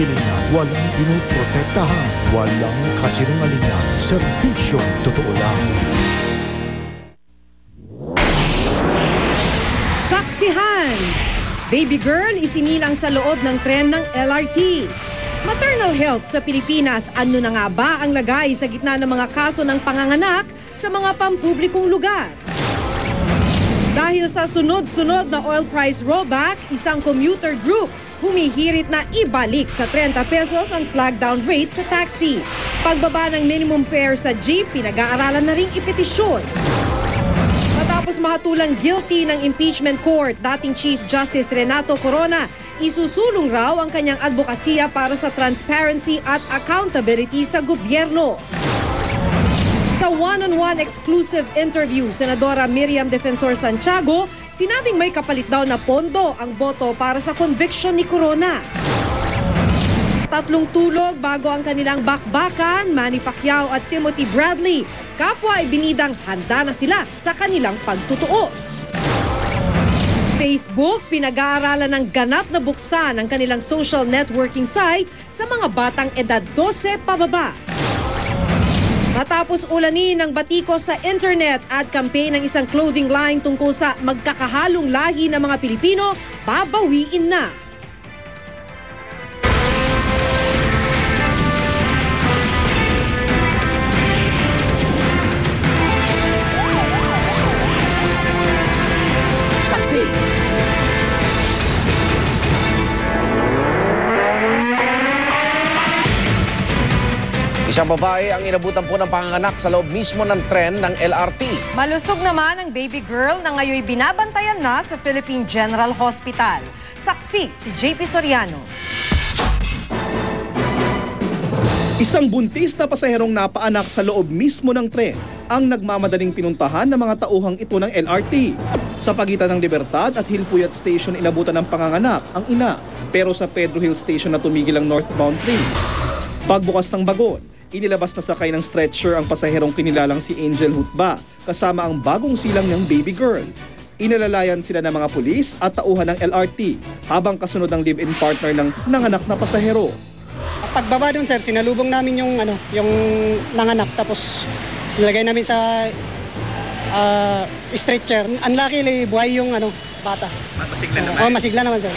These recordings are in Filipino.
hilingan, walang pinoprotektahan, walang kasinungalingan, serbisyong totoo lang. Saksihan! Baby girl isinilang sa loob ng tren ng LRT. Maternal health sa Pilipinas, ano na nga ba ang lagay sa gitna ng mga kaso ng panganganak sa mga pampublikong lugar? Dahil sa sunod-sunod na oil price rollback, isang commuter group humihirit na ibalik sa 30 pesos ang flag down rate sa taxi. Pagbaba ng minimum fare sa jeep, pinag-aaralan na ring ipetisyon. Matapos mahatulang guilty ng impeachment court, dating Chief Justice Renato Corona, isusulong raw ang kanyang advokasya para sa transparency at accountability sa gobyerno. Sa one-on-one exclusive interview, Senadora Miriam Defensor Santiago, sinabing may kapalit daw na pondo ang boto para sa conviction ni Corona. 3 tulog bago ang kanilang bakbakan, Manny Pacquiao at Timothy Bradley. Kapwa ay binidang handa na sila sa kanilang pagtutuos. Facebook, pinag-aaralan ng ganap na buksan ang kanilang social networking site sa mga batang edad 12 pababa. Matapos ulanin ng batikos sa internet at campaign ng isang clothing line tungkol sa magkakahalong lahi ng mga Pilipino, babawiin na. Isang babae ang inabutan po ng panganganak sa loob mismo ng tren ng LRT. Malusog naman ang baby girl na ngayon binabantayan na sa Philippine General Hospital. Saksi si JP Soriano. Isang buntis na pasaherong napaanak sa loob mismo ng tren ang nagmamadaling pinuntahan ng mga tauhang ito ng LRT. Sa pagitan ng Libertad at Hilpuyat Station inabutan ng panganganak ang ina, pero sa Pedro Hill Station na tumigil ang northbound train. Pagbukas ng bagon, inilabas na sakay ng stretcher ang pasaherong kinilalang si Angel Hutba kasama ang bagong silang niyang baby girl. Inalalayan sila ng mga pulis at tauhan ng LRT habang kasunod ng live-in partner ng nanganak na pasahero. Pagbaba dun sir, sinalubong namin yung nanganak tapos nilagay namin sa stretcher. Unluckily, buhay yung bata. Masigla naman? Masigla naman sir.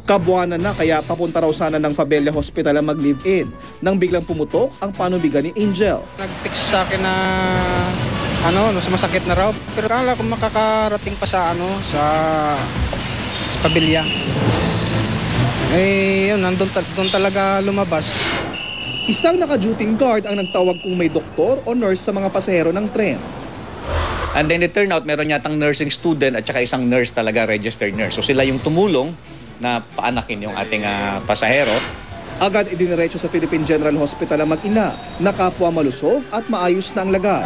Kabuanan na kaya papunta raw sana ng Fabella Hospital ang mag-live-in nang biglang pumutok ang panubigan ni Angel. Nag-text sa akin na masakit na raw. Pero akala ko makakarating pa sa Pavilla. Yun, doon talaga lumabas. Isang naka-duty guard ang nagtawag kung may doktor o nurse sa mga pasahero ng tren. And then it turned out meron yatang nursing student at saka isang nurse talaga, registered nurse. So sila yung tumulong na paanakin yung ating pasahero. Agad idiniretso sa Philippine General Hospital ang mag-ina na kapwa malusog at maayos na ang lagay.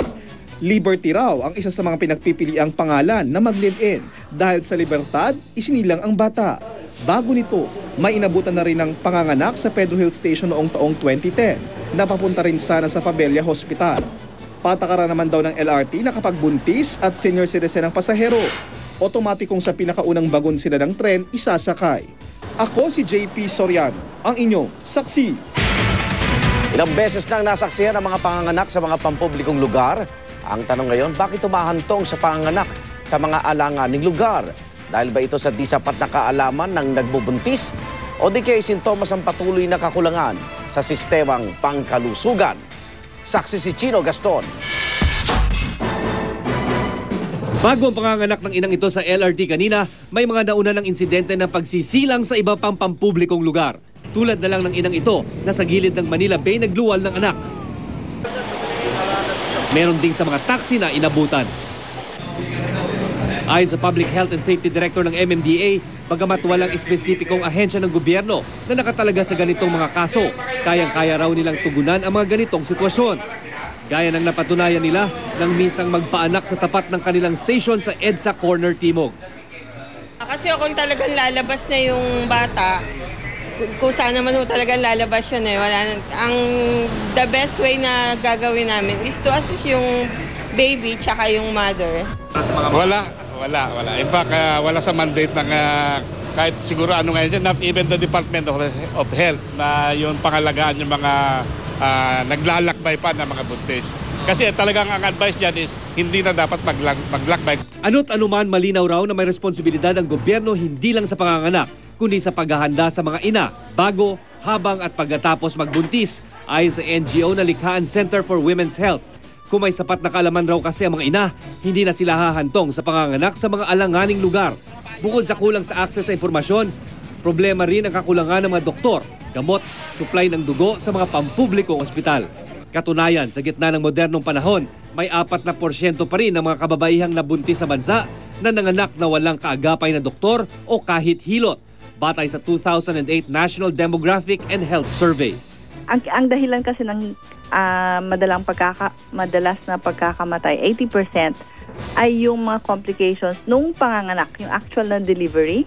Liberty raw ang isa sa mga pinagpipiliang pangalan na mag-live-in dahil sa Libertad, isinilang ang bata. Bago nito, may inabutan na rin ng panganganak sa Pedro Hill Station noong taong 2010 na papunta rin sana sa Fabella Hospital. Patakaran naman daw ng LRT na kapag buntis at senior citizen ang pasahero, otomatikong sa pinakaunang bagon sila ng tren isasakay. Ako si JP Soriano, ang inyong saksi. Ilang beses nang nasaksihan ang mga panganganak sa mga pampublikong lugar. Ang tanong ngayon, bakit tumahantong sa panganganak sa mga alanganing lugar? Dahil ba ito sa di sapat na kaalaman ng nagbubuntis? O di kaya sintomas ang patuloy na kakulangan sa sistemang pangkalusugan? Saksi si Chino Gaston. Bago ang panganganak ng inang ito sa LRT kanina, may mga nauna ng insidente ng pagsisilang sa iba pang pampublikong lugar. Tulad na lang ng inang ito na sa gilid ng Manila Bay nagluwal ng anak. Meron ding sa mga taxi na inabutan. Ayon sa Public Health and Safety Director ng MMDA, bagamat walang espesipikong ahensya ng gobyerno na nakatalaga sa ganitong mga kaso, kayang-kaya raw nilang tugunan ang mga ganitong sitwasyon. Gaya ng napatunayan nila nang minsang magpaanak sa tapat ng kanilang station sa EDSA Corner Timog. Kasi kung talagang lalabas na yung bata, kung saan naman talagang lalabas yun the best way na gagawin namin is to assist yung baby tsaka yung mother. Wala. In fact, wala sa mandate ng kahit siguro ano ngayon, not even the Department of Health na yung pangalagaan yung mga naglalakbay pa na mga buntis. Kasi talagang ang advice dyan is hindi na dapat maglakbay. Ano't anuman malinaw raw na may responsibilidad ang gobyerno hindi lang sa panganganak, kundi sa paghahanda sa mga ina, bago, habang at pagkatapos magbuntis, ayon sa NGO na likhaan Center for Women's Health. Kung may sapat na kaalaman raw kasi ang mga ina, hindi na sila hahantong sa panganganak sa mga alanganing lugar. Bukod sa kulang sa akses sa impormasyon, problema rin ang kakulangan ng mga doktor, gamot, supply ng dugo sa mga pampublikong ospital. Katunayan, sa gitna ng modernong panahon, may 4% pa rin ng mga kababaihang nabuntis sa bansa na nanganak na walang kaagapay na doktor o kahit hilot, batay sa 2008 National Demographic and Health Survey. Ang dahilan kasi ng madalas na pagkakamatay, 80%, ay yung mga complications nung panganganak, yung actual na delivery.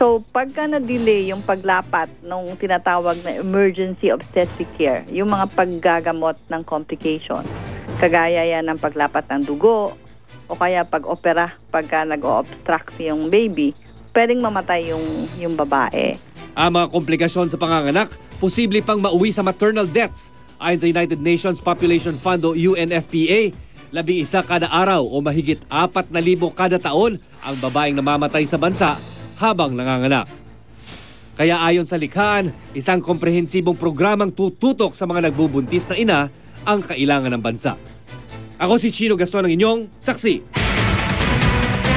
So, pagka na-delay yung paglapat nung tinatawag na emergency obstetric care, yung mga paggagamot ng complication, kagaya yan ng paglapat ng dugo, o kaya pag-opera, pagka nag-o-obstruct yung baby, pwedeng mamatay yung babae. Ang mga komplikasyon sa panganganak, posible pang mauwi sa maternal deaths. Ayon sa United Nations Population Fund o UNFPA, 11 kada araw o mahigit 4,000 kada taon ang babaeng namamatay sa bansa habang nanganganak. Kaya ayon sa likhaan, isang komprehensibong programang tututok sa mga nagbubuntis na ina ang kailangan ng bansa. Ako si Chino Gaston, ang inyong saksi.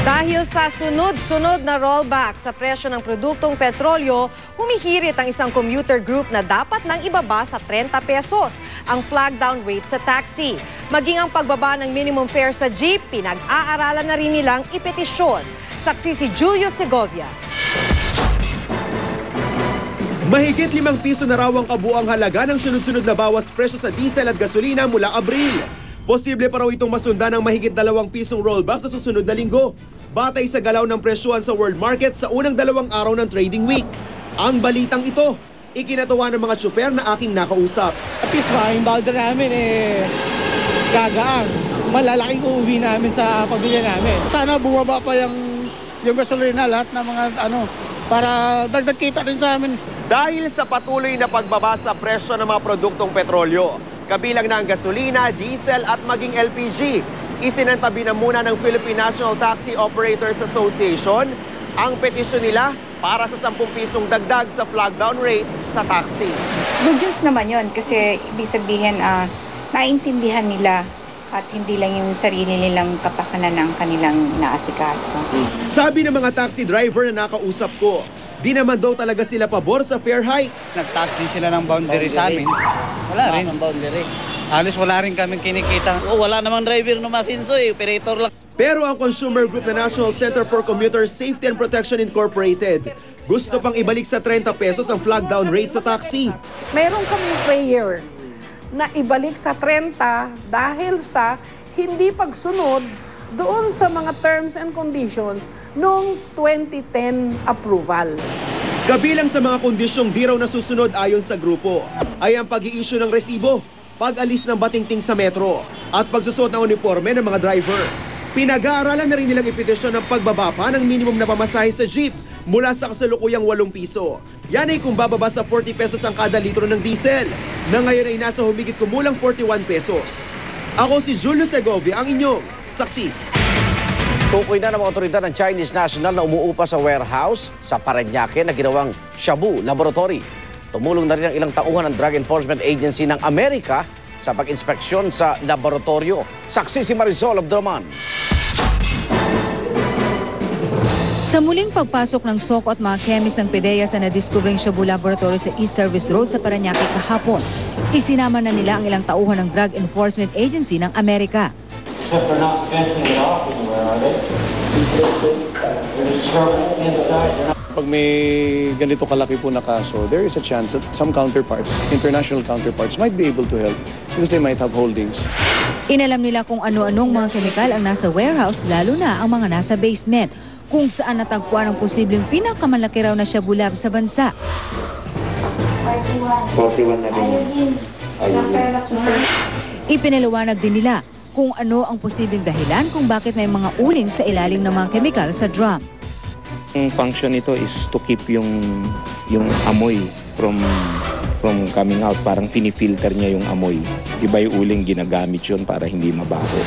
Dahil sa sunod-sunod na rollback sa presyo ng produktong petrolyo, humihirit ang isang commuter group na dapat nang ibaba sa 30 pesos ang flag down rate sa taxi. Maging ang pagbaba ng minimum fare sa jeep, pinag-aaralan na rin nilang ipetisyon. Saksi si Julio Segovia. Mahigit 5 piso na raw ang kabuang halaga ng sunod-sunod na bawas presyo sa diesel at gasolina mula Abril. Posible pa raw itong masundan ng mahigit 2 pisong rollback sa susunod na linggo, batay sa galaw ng presyohan sa world market sa unang 2 araw ng trading week. Ang balitang ito, ikinatawa ng mga tsuper na aking nakausap. At least yung balda namin gagaan. Malalaking uuwi namin sa pamilya namin. Sana bumaba pa yung gasolina, lahat ng mga para dagdag kita din sa amin. Dahil sa patuloy na pagbaba sa presyo ng mga produktong petrolyo, kabilang na ang gasolina, diesel at maging LPG, isinantabi na muna ng Philippine National Taxi Operators Association ang petisyon nila para sa 10 pisong dagdag sa flag down rate sa taxi. Good news naman yun kasi ibig sabihin naintindihan nila at hindi lang yung sarili nilang kapakanan ng kanilang naasikaso. Sabi ng mga taxi driver na nakausap ko, di naman daw talaga sila pabor sa fare hike. Nagtaas din sila ng boundary sa amin. Wala rin. Halos wala rin kaming kinikita. Wala namang driver na masinso operator lang. Pero ang consumer group na National Center for Commuter Safety and Protection Incorporated, gusto pang ibalik sa 30 pesos ang flag down rate sa taxi. Meron kaming prayer na ibalik sa 30 dahil sa hindi pagsunod doon sa mga terms and conditions noong 2010 approval. Kabilang sa mga kondisyong di raw nasusunod ayon sa grupo ay ang pag-i-issue ng resibo, pag-alis ng batingting sa metro at pagsusot ng uniforme ng mga driver. Pinag-aaralan na rin nilang ipetisyon ng pagbaba pa ng minimum na pamasahe sa jeep mula sa kasalukuyang 8 piso. Yan ay kung bababa sa 40 pesos ang kada litro ng diesel, na ngayon ay nasa humigit kumulang 41 pesos. Ako si Julio Segovia, ang inyong saksi. Tukoy na ng mga otoridad ng Chinese National na umuupa sa warehouse sa Parañaque na ginawang Shabu Laboratory. Tumulong na rin ang ilang tauhan ng Drug Enforcement Agency ng Amerika sa pag-inspeksyon sa laboratorio. Saksi si Marisol Abdurman. Sa muling pagpasok ng SOCO at mga chemist ng PDEA sa nadiskubring Shabu Laboratory sa East Service Road sa Parañaque kahapon, isinama na nila ang ilang tauhan ng Drug Enforcement Agency ng Amerika. Except they're not venting it off anywhere, are they? There's trouble inside. Pag may ganito kalaki po na kaso, there is a chance that some counterparts, international counterparts, might be able to help because they might have holdings. Inalam nila kung ano-anong mga kemikal ang nasa warehouse, lalo na ang mga nasa basement, kung saan natagpuan ang posibleng pinakamalaki raw na Shabu Lab sa bansa. 41 na din. Ipinaliwanag din nila kung ano ang posibleng dahilan kung bakit may mga uling sa ilalim ng mga kemikal sa drum. Ang function nito is to keep yung amoy from coming out. Parang pinifilter niya yung amoy. Iba yung uling ginagamit yun para hindi mabaho.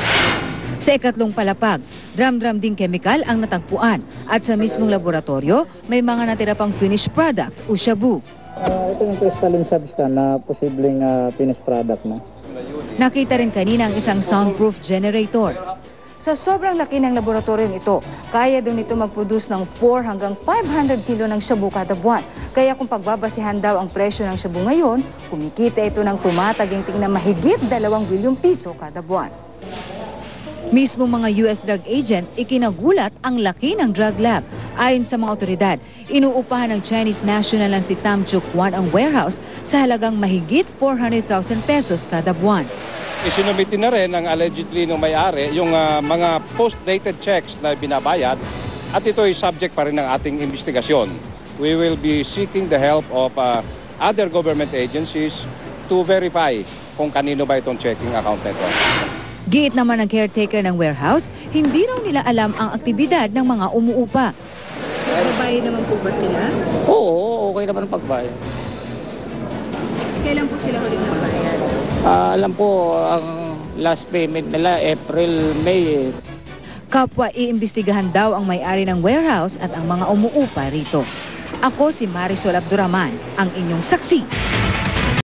Sa ikatlong palapag, drum-drum ding chemical ang natagpuan at sa mismong laboratorio may mga natira pang finished product o shabu. Ito yung crystalline substance na posibleng finished product na. Nakita rin kanina ang isang soundproof generator. Sa sobrang laki ng laboratoryong ito, kaya doon ito mag-produce ng 4 hanggang 500 kilo ng shabu kada buwan. Kaya kung pagbabasihan daw ang presyo ng shabu ngayon, kumikita ito ng tumataginting na mahigit 2 bilyong piso kada buwan. Mismong mga US drug agent, ikinagulat ang laki ng drug lab. Ayon sa mga otoridad, inuupahan ng Chinese national na si Tam Chuk Wan ang warehouse sa halagang mahigit 400,000 pesos kada buwan. Isinumitin na rin ang allegedly ng may-ari yung mga post-dated checks na binabayad at ito ay subject pa rin ng ating investigasyon. We will be seeking the help of other government agencies to verify kung kanino ba itong checking account nito. Giit naman ng caretaker ng warehouse, hindi raw nila alam ang aktibidad ng mga umuupa. Magbayad naman po ba sila? Oo, okay naman ang pagbayad. Kailan po sila huling nagbayad? Alam po, ang last payment nila, April, May. Kapwa iimbestigahan daw ang may-ari ng warehouse at ang mga umuupa rito. Ako si Marisol Abduraman, ang inyong saksi.